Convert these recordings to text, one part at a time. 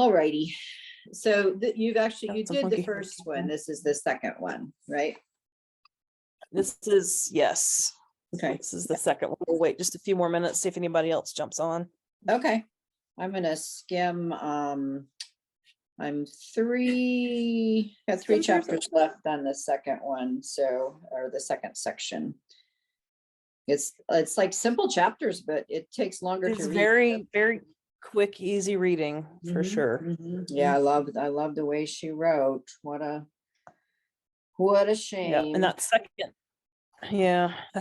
All righty. So you did the funky first one. This is the second one, right? This is, yes. Okay. This is the second one. We'll wait just a few more minutes, see if anybody else jumps on. Okay. I'm gonna skim. I'm got three chapters left on the second one, or the second section. It's like simple chapters, but it takes longer to read. Very, very quick, easy reading for sure. Yeah, I love the way she wrote. What a shame. Yeah, and that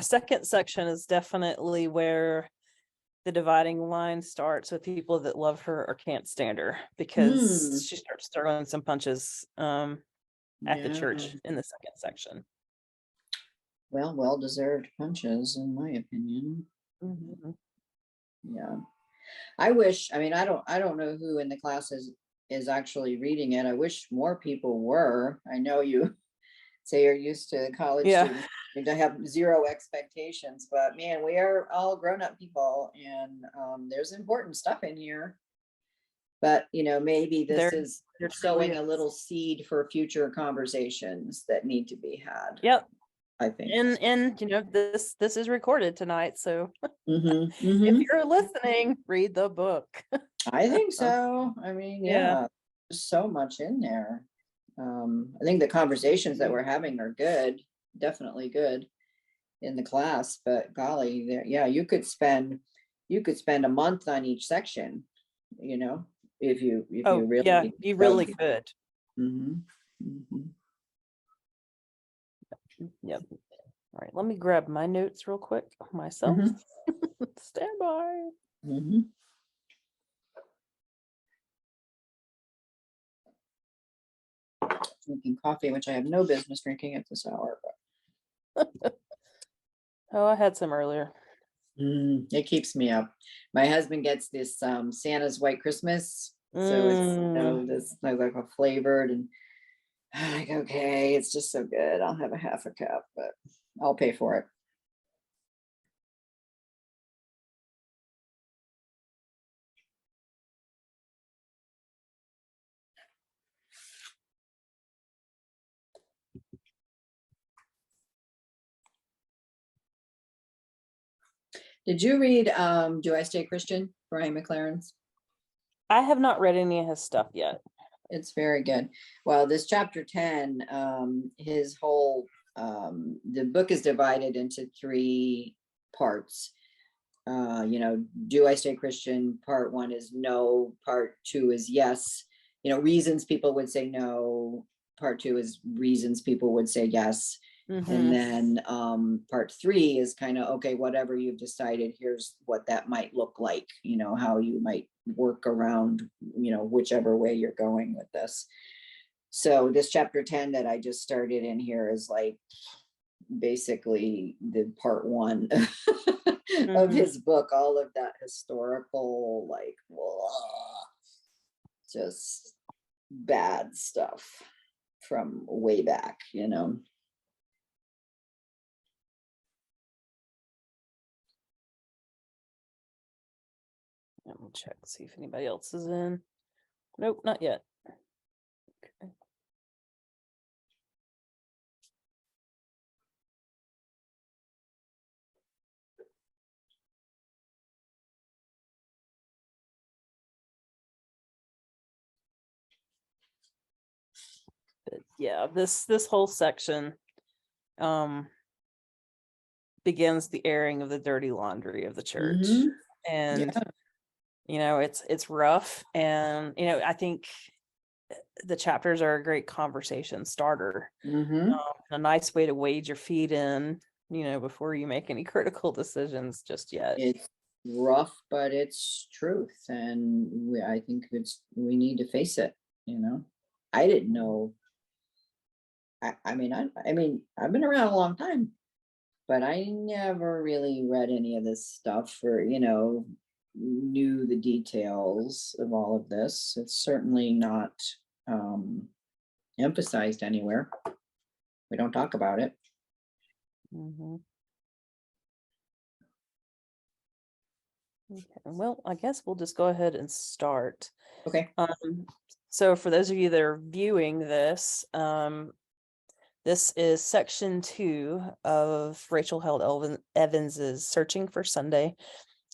second section is definitely where the dividing line starts with people that love her or can't stand her, because she starts throwing some punches at the church in the second section. Well deserved punches, in my opinion. Yeah, I wish. I mean, I don't know who in the class is actually reading it. I wish more people were. I know you say you're used to college students to have zero expectations, but man, we are all grown-up people, and there's important stuff in here. But maybe this is sowing a little seed for future conversations that need to be had. Yep. I think. And this is recorded tonight, so if you're listening, read the book. I think so. I mean, there's so much in there. I think the conversations that we're having are good, definitely good in the class, but golly, you could spend a month on each section, if you really. You really could. Yep. All right, let me grab my notes real quick myself. Stand by. Drinking coffee, which I have no business drinking at this hour. But oh, I had some earlier. It keeps me up. My husband gets this Santa's White Christmas, so it's this like a flavored, and I'm like, okay, it's just so good. I'll have a half a cup, but I'll pay for it. Did you read Do I Stay Christian, Brian McLaren's? I have not read any of his stuff yet. It's very good. Well, this chapter 10, his whole the book is divided into 3 parts. Do I stay Christian? Part 1 is no. Part 2 is yes. Reasons people would say no. Part 2 is reasons people would say yes. And then part 3 is kind of, okay, whatever you've decided, here's what that might look like, how you might work around, whichever way you're going with this. So this chapter 10 that I just started in here is like basically the part 1 of his book, all of that historical, like, just bad stuff from way back, Let me check, see if anybody else is in. Nope, not yet. Okay. But yeah, this whole section begins the airing of the dirty laundry of the church. And it's rough, and I think the chapters are a great conversation starter, a nice way to wade your feet in, before you make any critical decisions just yet. It's rough, but it's truth, and I think we need to face it. I didn't know. I mean, I've been around a long time, but I never really read any of this stuff, or knew the details of all of this. It's certainly not emphasized anywhere. We don't talk about it. Okay, well, I guess we'll just go ahead and start. Okay. So for those of you that are viewing this, this is section 2 of Rachel Held Evans's Searching for Sunday.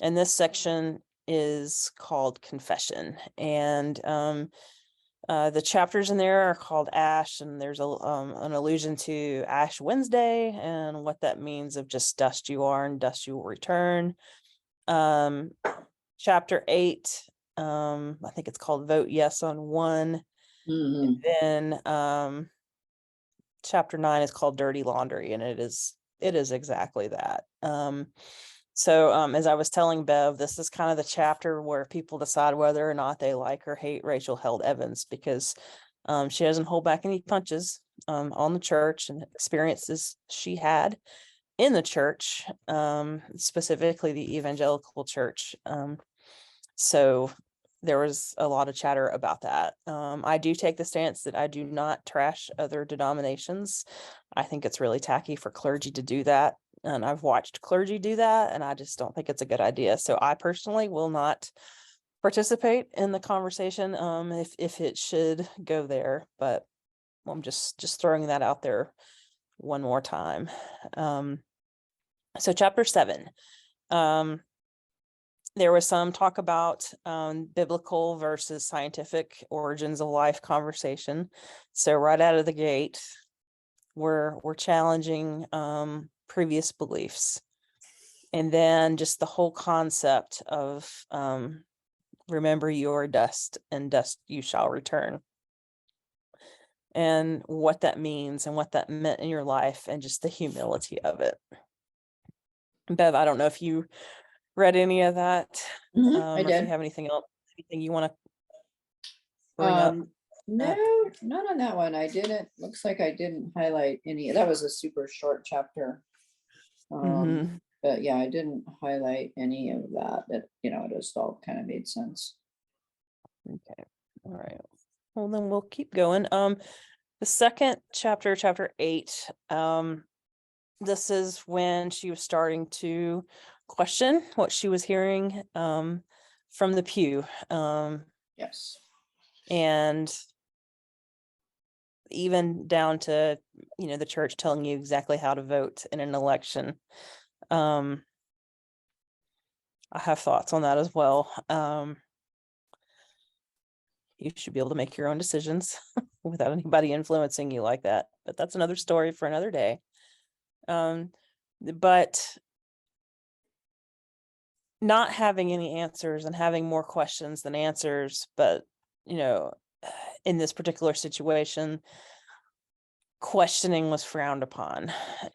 And this section is called Confession. And the chapters in there are called Ash, and there's an allusion to Ash Wednesday and what that means of just dust you are and dust you will return. Chapter 8, I think it's called Vote Yes on One. And then chapter 9 is called Dirty Laundry, and it is exactly that. So as I was telling Bev, this is kind of the chapter where people decide whether or not they like or hate Rachel Held Evans, because she doesn't hold back any punches on the church and experiences she had in the church, specifically the evangelical church. So there was a lot of chatter about that. I do take the stance that I do not trash other denominations. I think it's really tacky for clergy to do that. And I've watched clergy do that, and I just don't think it's a good idea. So I personally will not participate in the conversation if it should go there. But I'm just throwing that out there one more time. So chapter 7. There was some talk about biblical versus scientific origins of life conversation. So right out of the gate, we're challenging previous beliefs. And then just the whole concept of remember you are dust, and dust you shall return. And what that means and what that meant in your life, and just the humility of it. Bev, I don't know if you read any of that. I Or did. if you have anything else, anything you want to bring up? No, not on that one. I didn't. Looks like I didn't highlight any. That was a super short chapter. But yeah, I didn't highlight any of that. That it just all kind of made sense. Okay. All right. Well, then we'll keep going. The second chapter, chapter 8, this is when she was starting to question what she was hearing from the pew. Yes. And even down to, the church telling you exactly how to vote in an election. I have thoughts on that as well. You should be able to make your own decisions without anybody influencing you like that. But that's another story for another day. But not having any answers and having more questions than answers, but in this particular situation, questioning was frowned upon.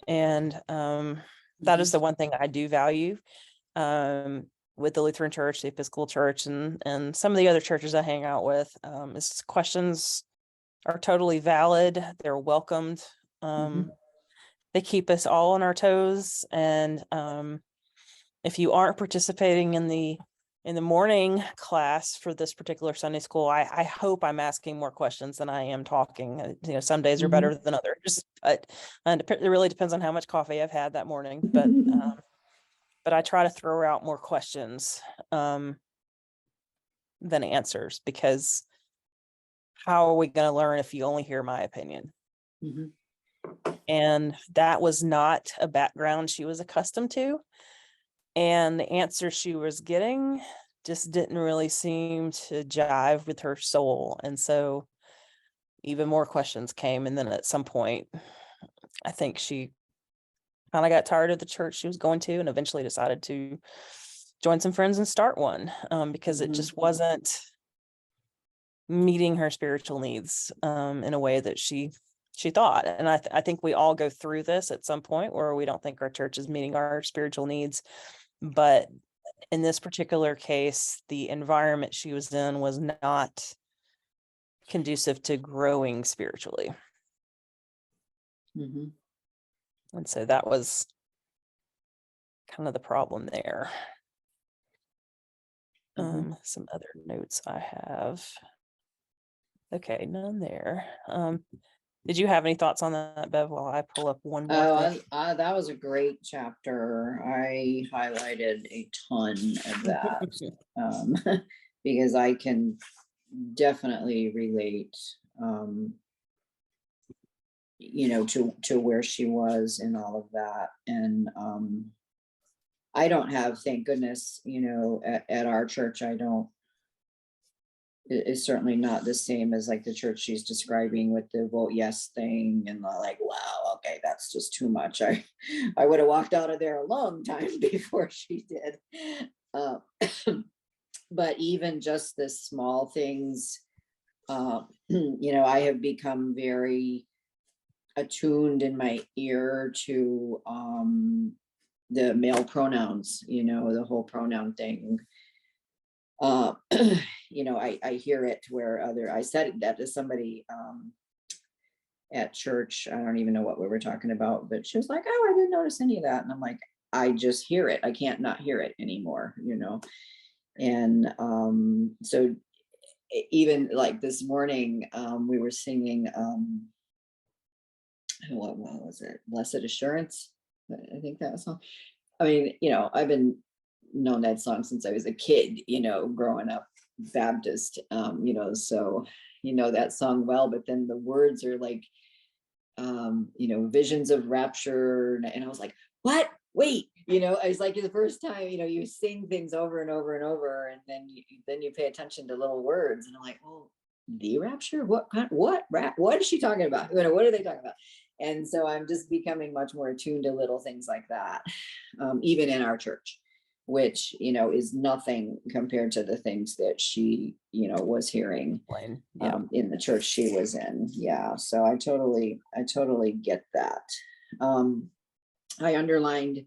And that is the one thing I do value with the Lutheran Church, the Episcopal Church, and some of the other churches I hang out with. Is questions are totally valid. They're welcomed. They keep us all on our toes. And if you aren't participating in the morning class for this particular Sunday school, I hope I'm asking more questions than I am talking. Some days are better than others, but it really depends on how much coffee I've had that morning. But I try to throw out more questions than answers, because how are we going to learn if you only hear my opinion? And that was not a background she was accustomed to. And the answer she was getting just didn't really seem to jive with her soul. And so even more questions came. And then at some point, I think she kind of got tired of the church she was going to, and eventually decided to join some friends and start one, because it just wasn't meeting her spiritual needs in a way that she thought. And I think we all go through this at some point where we don't think our church is meeting our spiritual needs. But in this particular case, the environment she was in was not conducive to growing spiritually. And so that was kind of the problem there. Some other notes I have. Okay, none there. Did you have any thoughts on that, Bev, while I pull up one more thing? That was a great chapter. I highlighted a ton of that because I can definitely relate, to where she was and all of that. And I don't have, thank goodness, at our church, I don't, it's certainly not the same as like the church she's describing with the vote yes thing, and like, wow, okay, that's just too much. I would have walked out of there a long time before she did. But even just the small things, I have become very attuned in my ear to the male pronouns, the whole pronoun thing. I hear it where I said that to somebody at church. I don't even know what we were talking about, but she was like, oh, I didn't notice any of that. And I'm like, I just hear it. I can't not hear it anymore, And so even like this morning, we were singing, what was it? Blessed Assurance. I think that was song. I mean, I've been known that song since I was a kid, growing up Baptist, so that song well, but then the words are like, visions of rapture. And I was like, what? Wait, it's like the first time, you sing things over and over and over, and then you pay attention to little words, and I'm like, oh, the rapture? What is she talking about? What are they talking about? And so I'm just becoming much more attuned to little things like that, even in our church, which, is nothing compared to the things that she, was hearing in the church she was in. Yeah. So I totally get that. I underlined,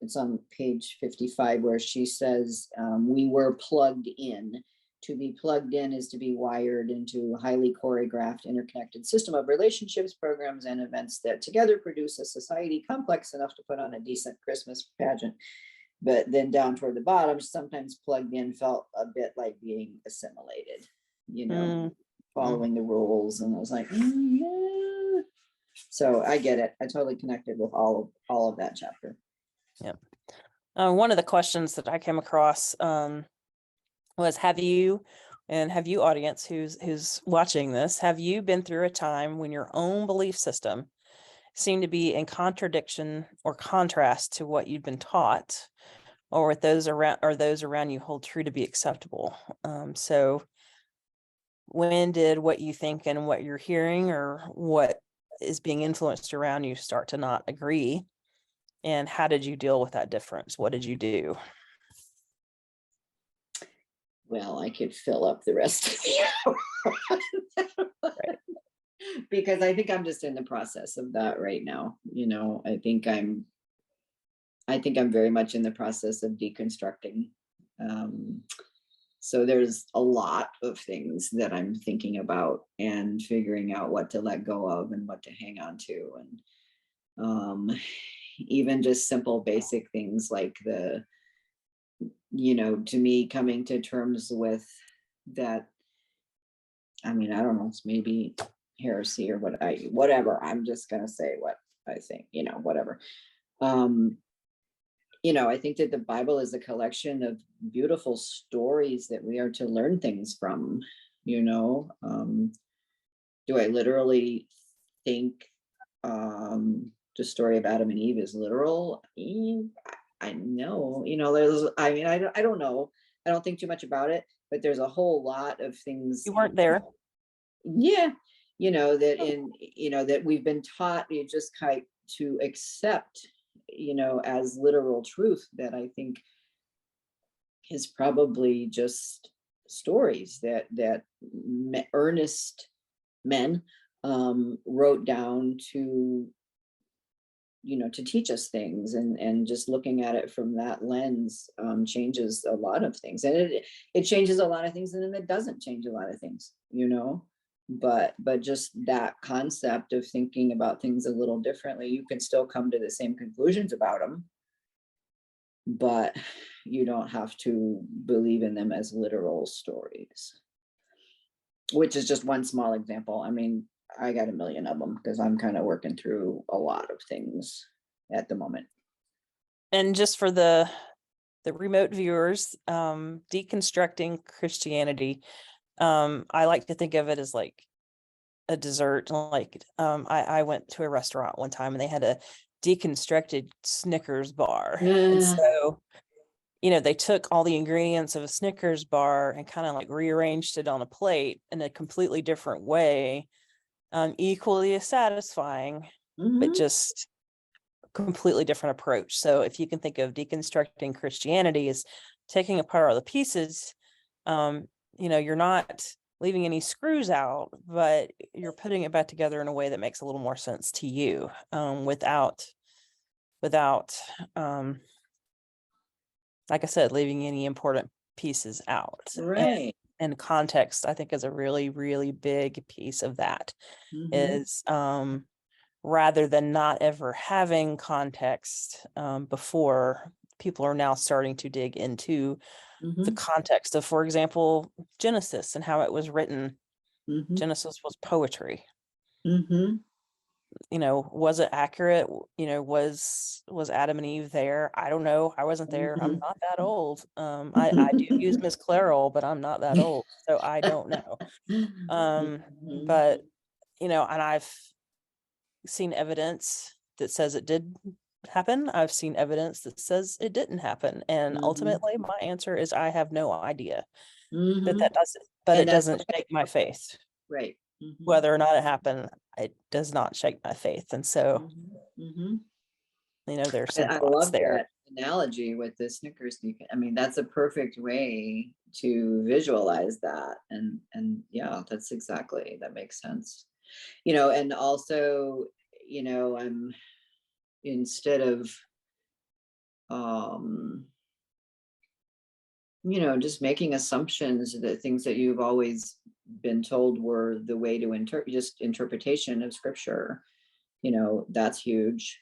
it's on page 55, where she says, we were plugged in. To be plugged in is to be wired into a highly choreographed, interconnected system of relationships, programs, and events that together produce a society complex enough to put on a decent Christmas pageant. But then down toward the bottom, sometimes plugged in felt a bit like being assimilated, following the rules. And I was like, yeah. So I get it. I totally connected with all of that chapter. Yeah. One of the questions that I came across was, have you audience who's watching this, have you been through a time when your own belief system seemed to be in contradiction or contrast to what you've been taught, or with those around you hold true to be acceptable? So when did what you think and what you're hearing or what is being influenced around you start to not agree? And how did you deal with that difference? What did you do? Well, I could fill up the rest of the hour. Right. Because I think I'm just in the process of that right now. I think I'm very much in the process of deconstructing. So there's a lot of things that I'm thinking about and figuring out what to let go of and what to hang on to. And even just simple basic things like to me, coming to terms with that. I mean, I don't know, it's maybe heresy or whatever. I'm just going to say what I think, whatever. I think that the Bible is a collection of beautiful stories that we are to learn things from. Do I literally think the story of Adam and Eve is literal? I know, I don't know. I don't think too much about it, but there's a whole lot of things. You weren't there. Yeah. That we've been taught, you just kind to accept, as literal truth, that I think is probably just stories that earnest men wrote down to teach us things, and just looking at it from that lens changes a lot of things, and it changes a lot of things, and then it doesn't change a lot of things, but just that concept of thinking about things a little differently, you can still come to the same conclusions about them, but you don't have to believe in them as literal stories, which is just one small example. I mean, I got a million of them because I'm kind of working through a lot of things at the moment. And just for the the remote viewers, deconstructing Christianity. I like to think of it as like a dessert. Like, I went to a restaurant one time and they had a deconstructed Snickers bar. And so, they took all the ingredients of a Snickers bar and kind of like rearranged it on a plate in a completely different way, equally as satisfying, but just completely different approach. So if you can think of deconstructing Christianity as taking apart all the pieces, you're not leaving any screws out, but you're putting it back together in a way that makes a little more sense to you, without like I said, leaving any important pieces out. Right. And context, I think, is a really, really big piece of that. Is rather than not ever having context before, people are now starting to dig into the context of, for example, Genesis and how it was written. Genesis was poetry. Was it accurate? Was Adam and Eve there? I don't know. I wasn't there. I'm not that old. I do use Miss Clairol, but I'm not that old, so I don't know. But and I've seen evidence that says it did happen. I've seen evidence that says it didn't happen, and ultimately my answer is I have no idea. That doesn't, but it doesn't shake my faith. Right. Whether or not it happened, it does not shake my faith. And so, there's some I thoughts love there. that analogy with the Snickers. I mean, that's a perfect way to visualize that. And yeah, that makes sense. And also, I'm, instead of, just making assumptions that things that you've always been told were the way to interpretation of scripture, that's huge.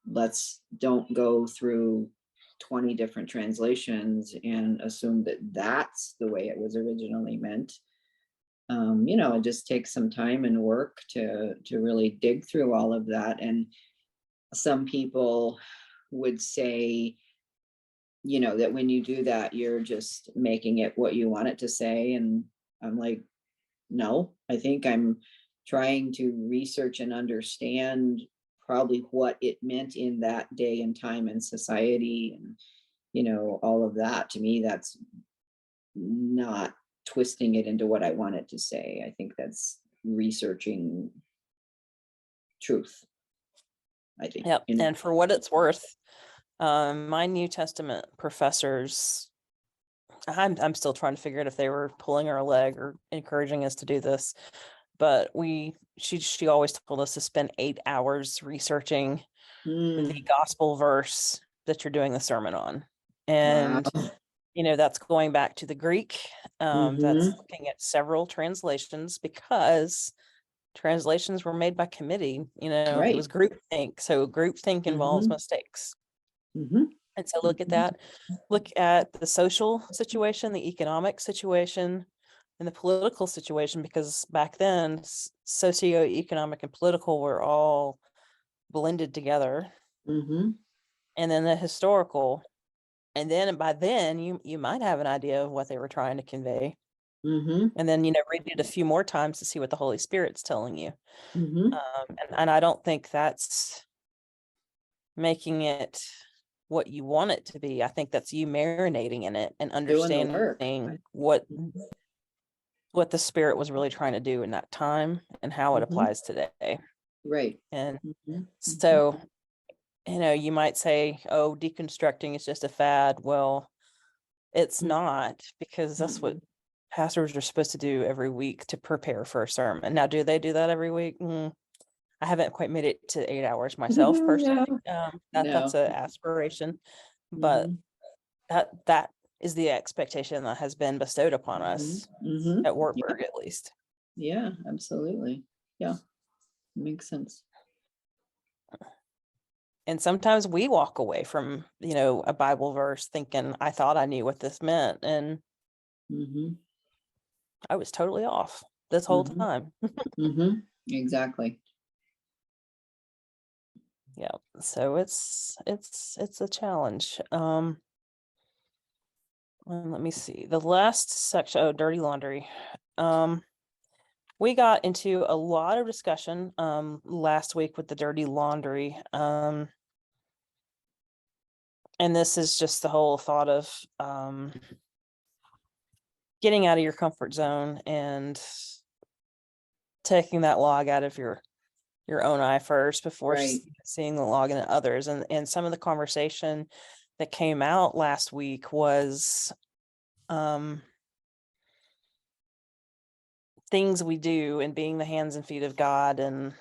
Let's don't go through 20 different translations and assume that that's the way it was originally meant. It just takes some time and work to really dig through all of that. And some people would say, that when you do that, you're just making it what you want it to say. And I'm like, no, I think I'm trying to research and understand probably what it meant in that day and time and society, and all of that. To me, that's not twisting it into what I want it to say. I think that's researching truth, I think. Yep. And for what it's worth, my New Testament professors, I'm still trying to figure out if they were pulling our leg or encouraging us to do this, but she always told us to spend 8 hours researching the gospel verse that you're doing the sermon on. And wow. That's going back to the Greek. That's looking at several translations, because translations were made by committee. Right. It was groupthink. So groupthink involves mistakes. And so look at that. Look at the social situation, the economic situation, and the political situation, because back then socioeconomic and political were all blended together. And then the historical. And then by then you might have an idea of what they were trying to convey. And then, read it a few more times to see what the Holy Spirit's telling you. And I don't think that's making it what you want it to be. I think that's you marinating in it and understanding what the Spirit was really trying to do in that time and how it applies today. Right. And so, you might say, oh, deconstructing is just a fad. Well, it's not, because that's what pastors are supposed to do every week to prepare for a sermon. Now, do they do that every week? I haven't quite made it to 8 hours myself personally. That's an aspiration, but that is the expectation that has been bestowed upon us at Wartburg, at least. Yeah, absolutely. Yeah, makes sense. And sometimes we walk away from, a Bible verse thinking, I thought I knew what this meant, and I was totally off this whole time. Exactly. Yeah. So it's a challenge. And let me see. The last section, oh, dirty laundry. We got into a lot of discussion last week with the dirty laundry. And this is just the whole thought of getting out of your comfort zone and taking that log out of your own eye first before Right. seeing the log in others. And some of the conversation that came out last week was things we do and being the hands and feet of God, and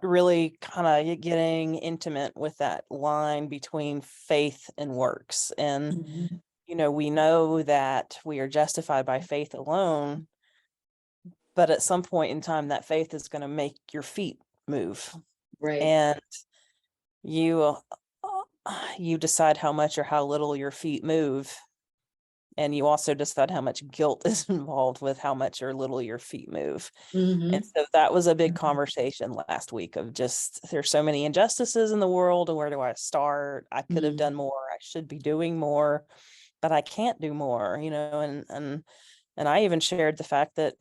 really kind of getting intimate with that line between faith and works. And, Mhm. we know that we are justified by faith alone, but at some point in time, that faith is going to make your feet move. Right. And you decide how much or how little your feet move. And you also decide how much guilt is involved with how much or little your feet move. Mhm. And so that was a big conversation last week of just, there's so many injustices in the world, and where do I start? I could have done more. I should be doing more, but I can't do more, and I even shared the fact that,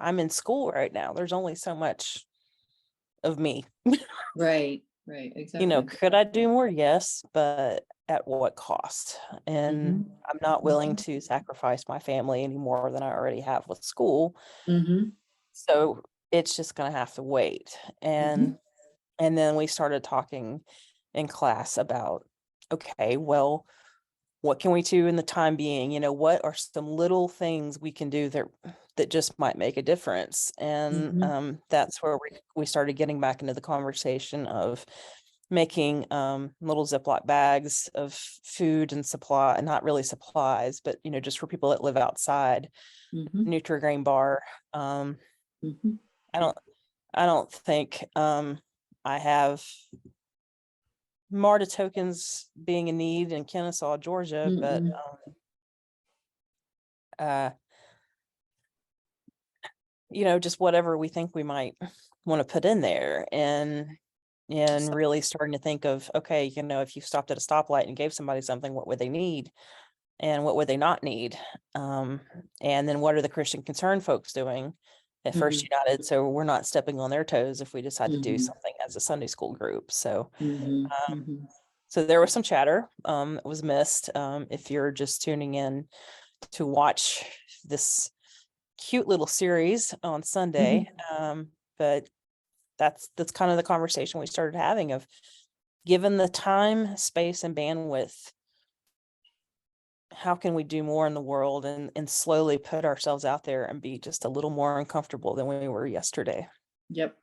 I'm in school right now. There's only so much of me. Right. Right. Exactly. Could I do more? Yes, but at what cost? And Mhm. I'm not willing to sacrifice my family any more than I already have with school. Mhm. So it's just going to have to wait. Mhm. And then we started talking in class about, okay, well, what can we do in the time being? What are some little things we can do that just might make a difference? And Mhm. that's where we started getting back into the conversation of making little Ziploc bags of food and supply, and not really supplies, but just for people that live outside. Mhm. Nutri-Grain bar. Um, Mhm. I don't think I have MARTA tokens being in need in Kennesaw, Georgia, but Mm-mm. uh, just whatever we think we might want to put in there, and really starting to think of, okay, if you stopped at a stoplight and gave somebody something, what would they need and what would they not need? And then what are the Christian Concern folks doing at First Mhm. United? So we're not stepping on their toes if we decide to do Mhm. something as a Sunday school group. So Mhm. um, Mhm. so there was some chatter that was missed. If you're just tuning in to watch this cute little series on Sunday. Mhm. But that's kind of the conversation we started having of, given the time, space, and bandwidth, how can we do more in the world and slowly put ourselves out there and be just a little more uncomfortable than we were yesterday? Yep.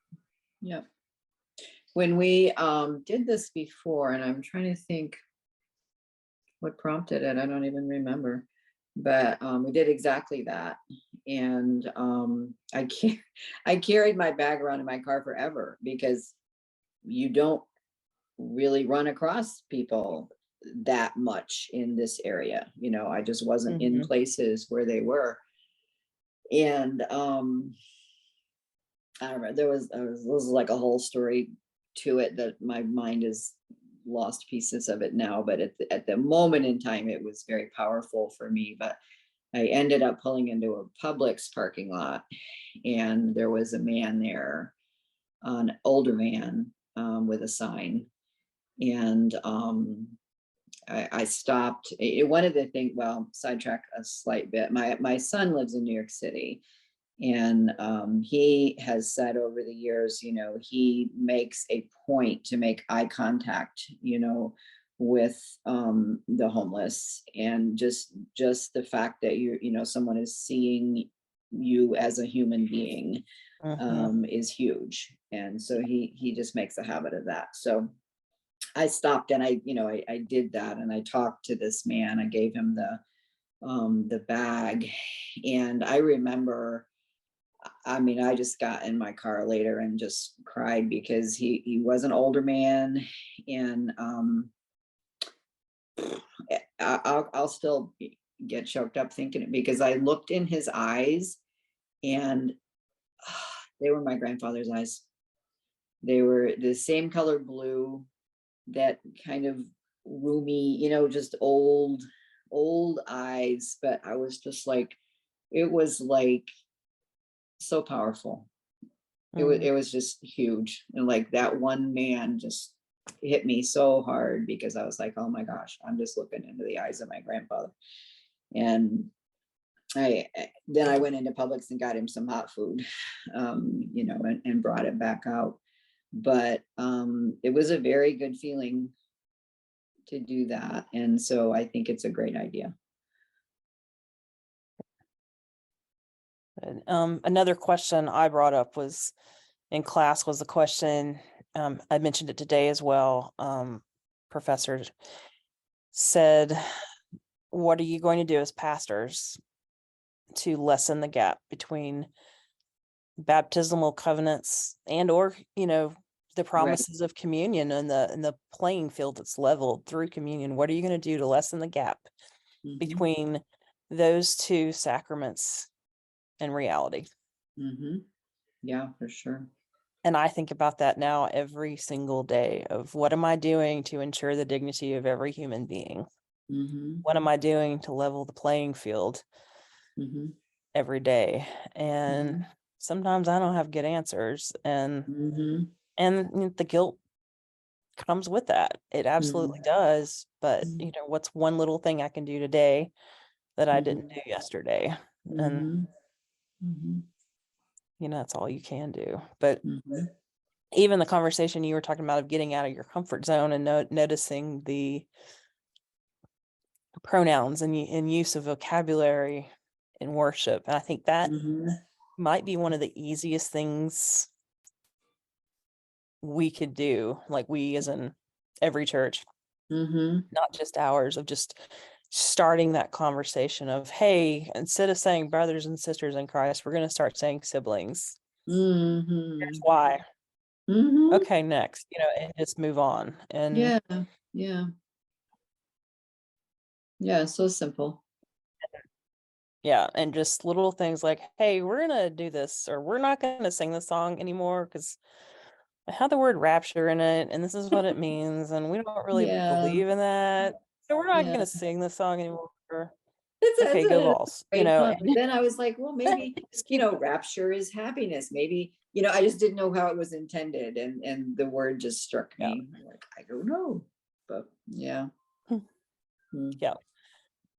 Yep. When we did this before, and I'm trying to think what prompted it, I don't even remember. But we did exactly that. And I carried my bag around in my car forever, because you don't really run across people that much in this area. I just wasn't in Mm-hmm. places where they were. And I don't know, there was like a whole story to it that my mind has lost pieces of it now, but at the moment in time, it was very powerful for me. But I ended up pulling into a Publix parking lot, and there was a man there, an older man, with a sign. And I stopped. One of the things, well, sidetrack a slight bit. My son lives in New York City, and he has said over the years, he makes a point to make eye contact, with the homeless, and just the fact that someone is seeing you as a human being Mm-hmm. is huge. And so he just makes a habit of that. So I stopped, and I did that, and I talked to this man. I gave him the bag, and I remember, I mean, I just got in my car later and just cried, because he was an older man. And I'll still get choked up thinking it, because I looked in his eyes, and they were my grandfather's eyes. They were the same color blue, that kind of roomy, just old eyes. But I was just like, it was like so powerful. It was just huge. And like that one man just hit me so hard, because I was like, oh my gosh, I'm just looking into the eyes of my grandfather. And then I went into Publix and got him some hot food, and brought it back out. But it was a very good feeling to do that. And so I think it's a great idea. Another question I brought up was in class was the question, I mentioned it today as well. Professor said, what are you going to do as pastors to lessen the gap between baptismal covenants and or the promises of communion and the playing field that's leveled through communion? What are you going to do to lessen the gap between those two sacraments and reality? Yeah, for sure. And I think about that now every single day of what am I doing to ensure the dignity of every human being? What am I doing to level the playing field every day? And sometimes I don't have good answers, and the guilt comes with that. It absolutely does. But what's one little thing I can do today that I didn't do yesterday? And that's all you can do. But even the conversation you were talking about of getting out of your comfort zone and noticing the pronouns and use of vocabulary in worship. And I think that might be one of the easiest things we could do, like we as in every church, not just ours, of just starting that conversation of, hey, instead of saying brothers and sisters in Christ, we're going to start saying siblings. Here's why. Okay, next, and just move on. And yeah, so simple. Yeah, and just little things like, hey, we're gonna do this, or we're not gonna sing this song anymore because it had the word rapture in it, and this is what it means, and we don't really believe in that, so we're not gonna sing this song anymore. Okay, go Vols. But then I was like, well, maybe rapture is happiness. Maybe I just didn't know how it was intended, and the word just struck me. Like, I don't know, but yeah. Yeah,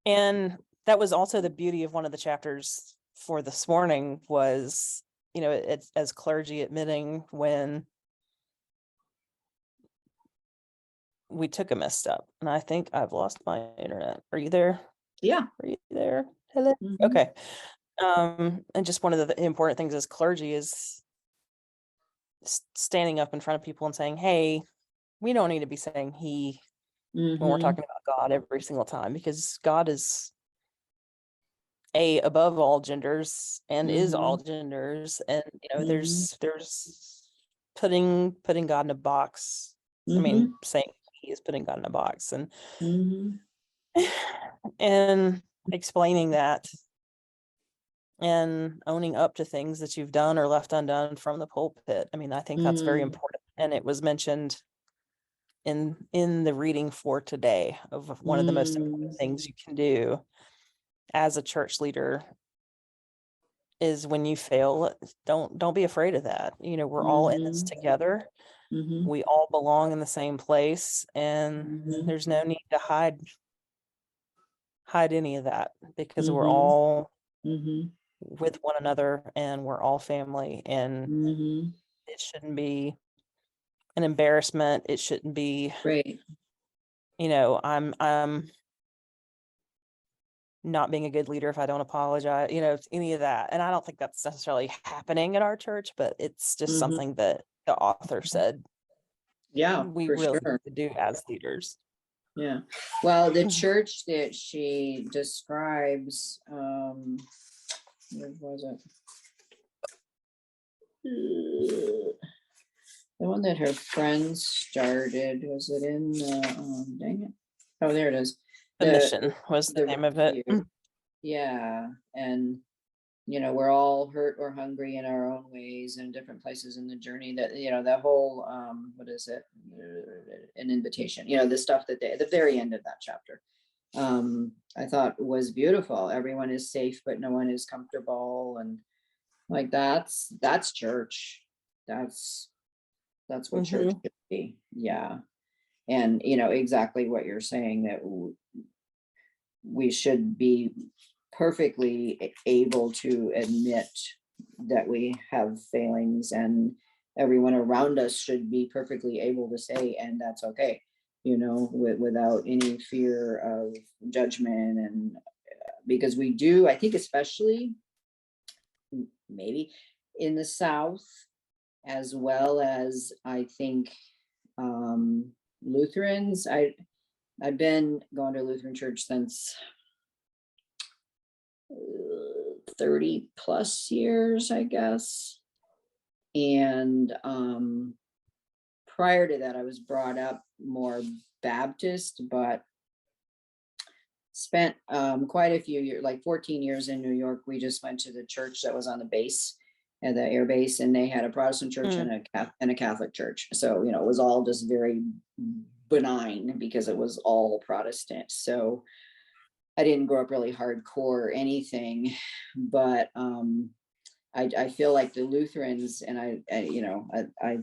and that was also the beauty of one of the chapters for this morning was, it's as clergy admitting when we took a misstep. And I think I've lost my internet. Are you there? Yeah. Are you there? Hello? Okay. And just one of the important things as clergy is standing up in front of people and saying, hey, we don't need to be saying he when we're talking about God every single time, because God is above all genders and is all genders. And there's putting God in a box. I mean, saying he is putting God in a box, and and explaining that and owning up to things that you've done or left undone from the pulpit. I mean, I think that's very important. And it was mentioned in the reading for today of one of the most important things you can do as a church leader is when you fail, don't be afraid of that. We're all in this together. We all belong in the same place, and there's no need to hide any of that, because we're all with one another, and we're all family, and it shouldn't be an embarrassment. It shouldn't be I'm not being a good leader if I don't apologize, any of that. And I don't think that's necessarily happening at our church, but it's just something that the author said we really need to do as leaders. Yeah. Well, the church that she describes, where was it? The one that her friends started, was it in dang it. Oh, there it is. The Mission was the name of it. Yeah. And we're all hurt or hungry in our own ways and different places in the journey. That, that whole, what is it? An invitation, the stuff that at the very end of that chapter, I thought was beautiful. Everyone is safe, but no one is comfortable. And like, that's church. That's what church should be. Yeah. And, exactly what you're saying, that we should be perfectly able to admit that we have failings, and everyone around us should be perfectly able to say, and that's okay, without any fear of judgment. And because we do, I think, especially maybe in the South, as well as I think Lutherans. I've been going to Lutheran church since 30 plus years, I guess. And prior to that, I was brought up more Baptist, but spent quite a few years, like 14 years in New York. We just went to the church that was on the base, at the air base, and they had a Protestant church and a Catholic church. So, it was all just very benign because it was all Protestant. So I didn't grow up really hardcore or anything, but I feel like the Lutherans, and I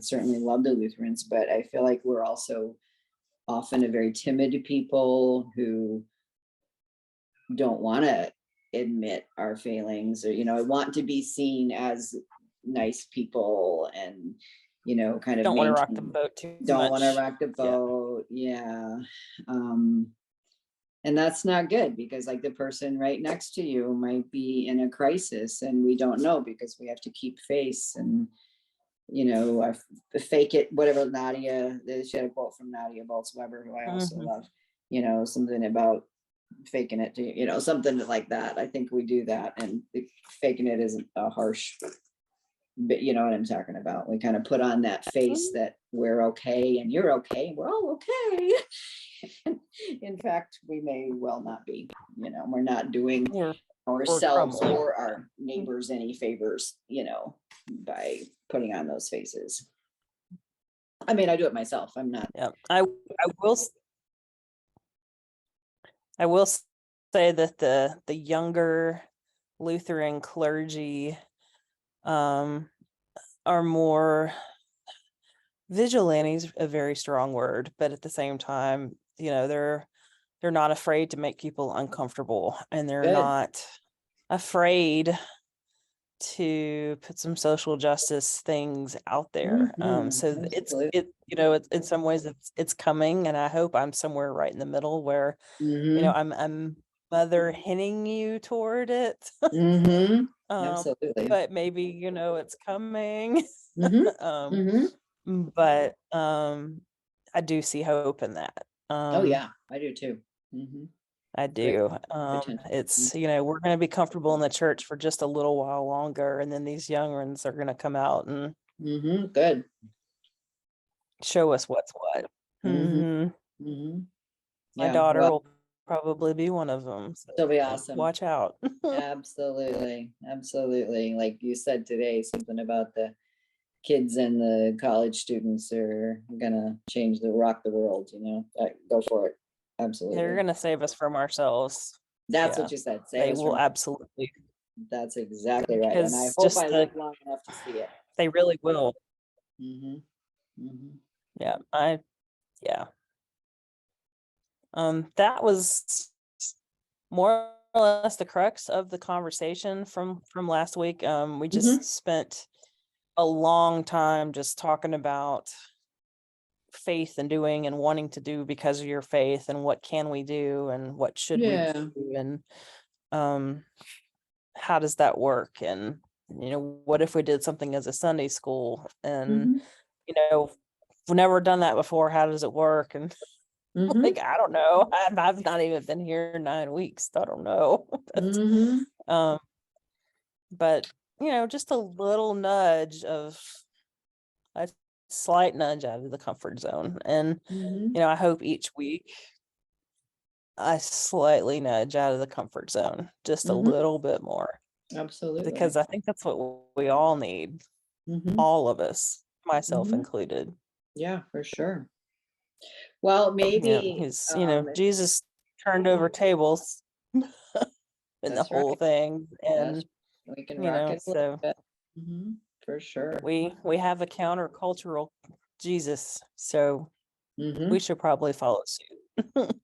certainly love the Lutherans, but I feel like we're also often a very timid people who don't want to admit our failings, or want to be seen as nice people, and kind of don't want to rock the boat too much. Don't want to rock the boat. Yeah. And that's not good, because like the person right next to you might be in a crisis, and we don't know, because we have to keep face and fake it, whatever. Nadia, she had a quote from Nadia Bolz-Weber, who I also love, something about faking it to, something like that. I think we do that, and faking it isn't a harsh, but you know what I'm talking about. We kind of put on that face that we're okay and you're okay and we're all okay. In fact, we may well not be. We're not doing ourselves or our neighbors any favors, by putting on those faces. I mean, I do it myself. I'm not. Yeah, I will say that the younger Lutheran clergy are more, vigilantes, a very strong word, but at the same time, they're not afraid to make people uncomfortable, and they're not afraid to put some social justice things out there. So it's in some ways it's coming, and I hope I'm somewhere right in the middle where I'm mother hinting you toward it. Absolutely. But maybe it's coming. But I do see hope in that. Oh yeah, I do too. I do. It's, we're going to be comfortable in the church for just a little while longer, and then these young ones are going to come out and good show us what's what. My daughter will probably be one of them. So it'll be awesome. Watch out. Absolutely. Like you said today, something about the kids and the college students are gonna rock the world. Go for it. Absolutely. They're gonna save us from ourselves. That's what you said. They will absolutely. That's exactly right. And I hope I live long enough to see it. They really will. Yeah. That was more or less the crux of the conversation from last week. We just spent a long time just talking about faith and doing and wanting to do because of your faith, and what can we do and what should we do, and how does that work, and what if we did something as a Sunday school, and we've never done that before, how does it work, and like, I don't know, I've not even been here 9 weeks, I don't know. But just a little nudge, of a slight nudge out of the comfort zone, and I hope each week I slightly nudge out of the comfort zone just a little bit more. Absolutely. because I think that's what we all need, all of us, myself included. Yeah, for sure. Well, Yeah, maybe, his, Jesus turned over tables in the that's whole right. thing, and We can rock it a little so bit. For sure. we have a countercultural Jesus, so we should probably follow suit.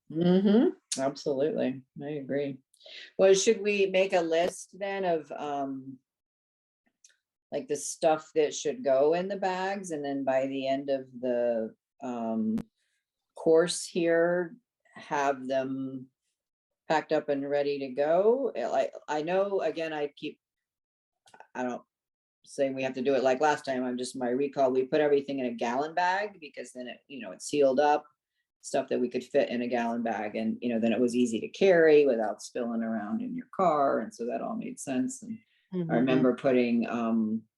Absolutely. I agree. Well, should we make a list then of like the stuff that should go in the bags, and then by the end of the course here, have them packed up and ready to go? Like, I know, again, I don't say we have to do it like last time. I'm just, my recall, we put everything in a gallon bag, because then it, it's sealed up, stuff that we could fit in a gallon bag, and then it was easy to carry without spilling around in your car, and so that all made sense. And I remember putting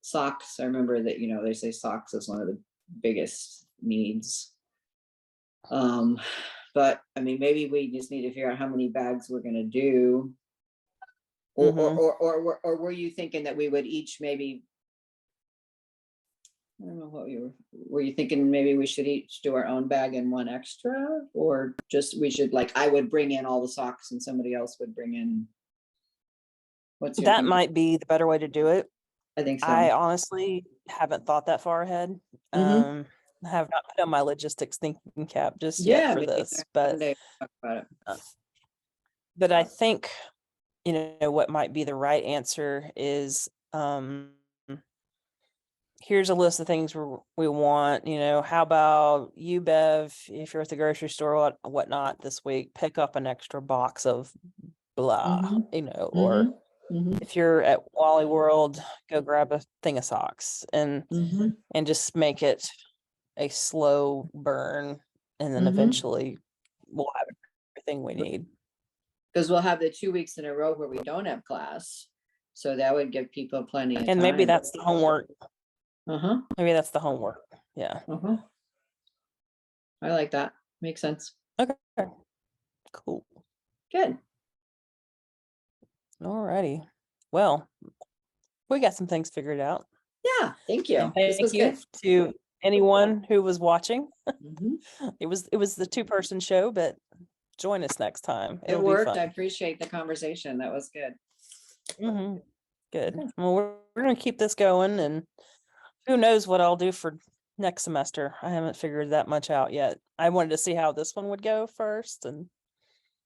socks. I remember that they say socks is one of the biggest needs. But I mean, maybe we just need to figure out how many bags we're going to do. Or were you thinking that we would each maybe, I don't know what were you thinking, maybe we should each do our own bag and one extra, or just we should, like, I would bring in all the socks and somebody else would bring in. What's your That thinking? might be the better way to do it. I think so. I honestly haven't thought that far ahead. I have not put on my logistics thinking cap just yet for this, but talk about it. But I think what might be the right answer is here's a list of things we want. How about you, Bev, if you're at the grocery store or whatnot this week, pick up an extra box of blah, or if you're at Wally World, go grab a thing of socks, and just make it a slow burn, and then eventually we'll have everything we need. Because we'll have the 2 weeks in a row where we don't have class, so that would give people plenty of time. And maybe that's the homework. Maybe that's the homework. Yeah. I like that. Makes sense. Okay. Cool. Good. All righty. Well, we got some things figured out. Yeah. Thank you. And thank you to anyone who was watching. It was the 2-person show, but join us next time. It worked. I appreciate the conversation. That was good. Good. Well, we're going to keep this going, and who knows what I'll do for next semester. I haven't figured that much out yet. I wanted to see how this one would go first, and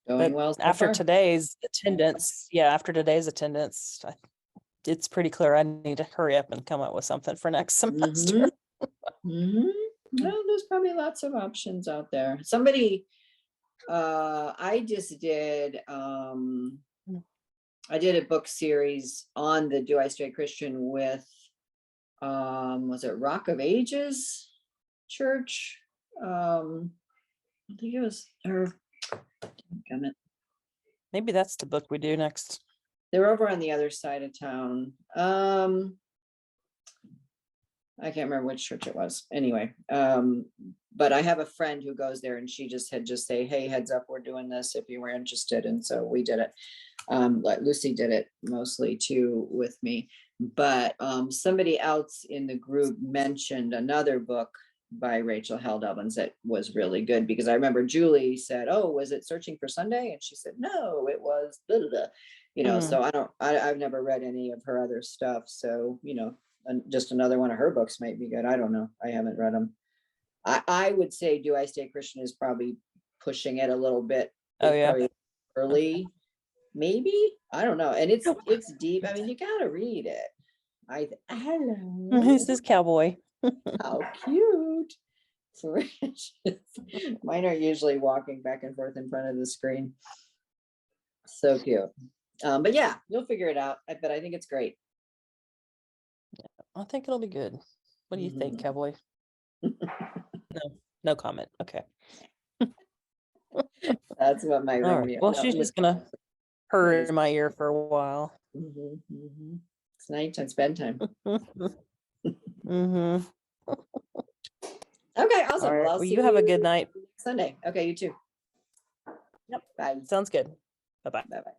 going well so after far. today's attendance, it's pretty clear I need to hurry up and come up with something for next semester. Well, there's probably lots of options out there. Somebody, I did a book series on the Do I Stay Christian with, was it Rock of Ages Church? I think it was, maybe that's the book we do next. They're over on the other side of town. I can't remember which church it was. Anyway, but I have a friend who goes there, and she just say, hey, heads up, we're doing this if you were interested. And so we did it. Like Lucy did it mostly too with me. But somebody else in the group mentioned another book by Rachel Held Evans that was really good, because I remember Julie said, oh, was it Searching for Sunday? And she said, no, it was blah, blah, blah. So I've never read any of her other stuff. So, and just another one of her books might be good. I don't know. I haven't read them. I would say Do I Stay Christian is probably pushing it a little bit. Probably early, maybe. I don't know. And it's deep. I mean, you gotta read it. Hello. Who's this cowboy? How cute. Mine are usually walking back and forth in front of the screen. So cute. But yeah, you'll figure it out. But I think it's great. I think it'll be good. What do you think, cowboy? No comment. Okay. That's what my ring. Well, she's just gonna purr in my ear for a while. It's nighttime, it's bedtime. Okay, awesome. Right. Well, you have a good night. Sunday. Okay, you too. Yep. Bye. Sounds good. Bye-bye. Bye-bye.